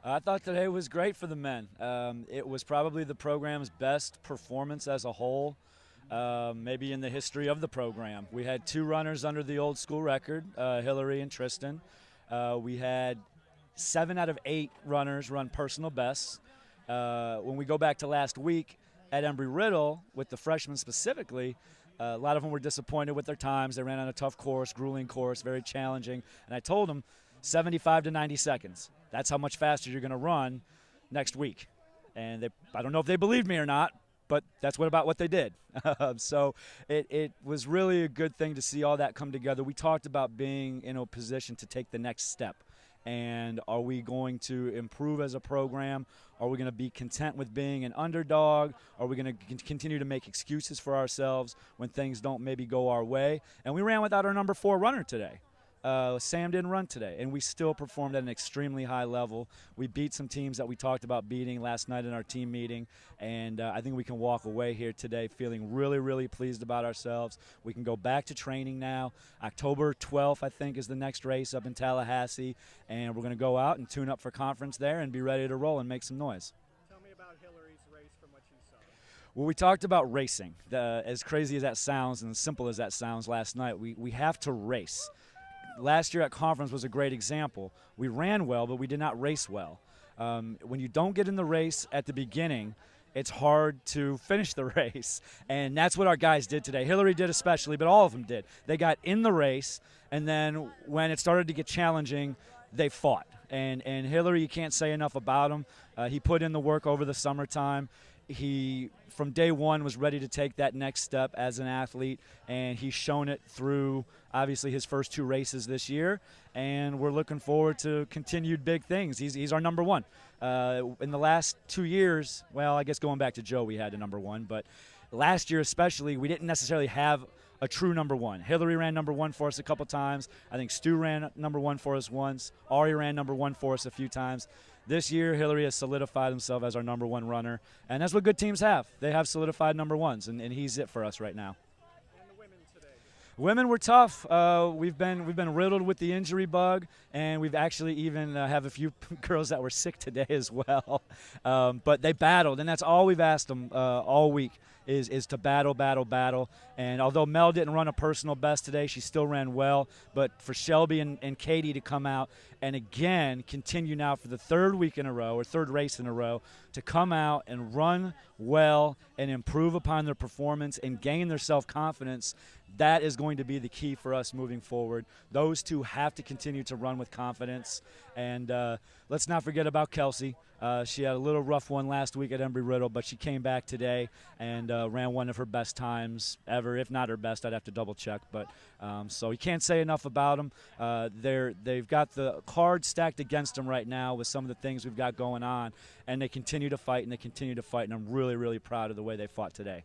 I thought today was great for the men. It was probably the program's best performance as a whole, maybe in the history of the program. We had 2 runners under the old school record, Hillary and Tristan. We had 7 out of 8 runners run personal bests. When we go back to last week at Embry-Riddle, with the freshmen specifically, a lot of them were disappointed with their times. They ran on a tough course, grueling course, very challenging. And I told them 75 to 90 seconds. That's how much faster you're going to run next week. And I don't know if they believed me or not, but that's about what they did. So it was really a good thing to see all that come together. We talked about being in a position to take the next step. And are we going to improve as a program? Are we going to be content with being an underdog? Are we going to continue to make excuses for ourselves when things don't maybe go our way? And we ran without our number 4 runner today. Sam didn't run today, and we still performed at an extremely high level. We beat some teams that we talked about beating last night in our team meeting, and I think we can walk away here today feeling really, really pleased about ourselves. We can go back to training now. October 12th, I think, is the next race up in Tallahassee, and we're going to go out and tune up for conference there and be ready to roll and make some noise. Tell me about Hillary's race from what you saw. Well, we talked about racing. As crazy as that sounds and as simple as that sounds last night, we have to race. Last year at conference was a great example. We ran well, but we did not race well. When you don't get in the race at the beginning, it's hard to finish the race, and that's what our guys did today. Hillary did especially, but all of them did. They got in the race, and then when it started to get challenging, they fought. And Hillary, you can't say enough about him. He put in the work over the summertime. He, from day one, was ready to take that next step as an athlete, and he's shown it through, obviously, his first 2 races this year, and we're looking forward to continued big things. He's our number 1. In the last 2 years, well, I guess going back to Joe, we had a number 1, but last year especially, we didn't necessarily have a true number 1. Hillary ran number 1 for us a couple times. I think Stu ran number 1 for us once. Ari ran number 1 for us a few times. This year, Hillary has solidified himself as our number 1 runner, and that's what good teams have. They have solidified number 1s, and he's it for us right now. And the women today? Women were tough. We've been riddled with the injury bug, and we've actually even have a few girls that were sick today as well. But they battled, and that's all we've asked them all week is to battle. And although Mel didn't run a personal best today, she still ran well. But for Shelby and Katie to come out and again continue now for the 3rd week in a row or 3rd race in a row to come out and run well and improve upon their performance and gain their self-confidence, that is going to be the key for us moving forward. Those 2 have to continue to run with confidence. And let's not forget about Kelsey. She had a little rough one last week at Embry-Riddle, but she came back today and ran one of her best times ever. If not her best, I'd have to double check. But so you can't say enough about them. They've got the cards stacked against them right now with some of the things we've got going on, and they continue to fight, and I'm really, really proud of the way they fought today.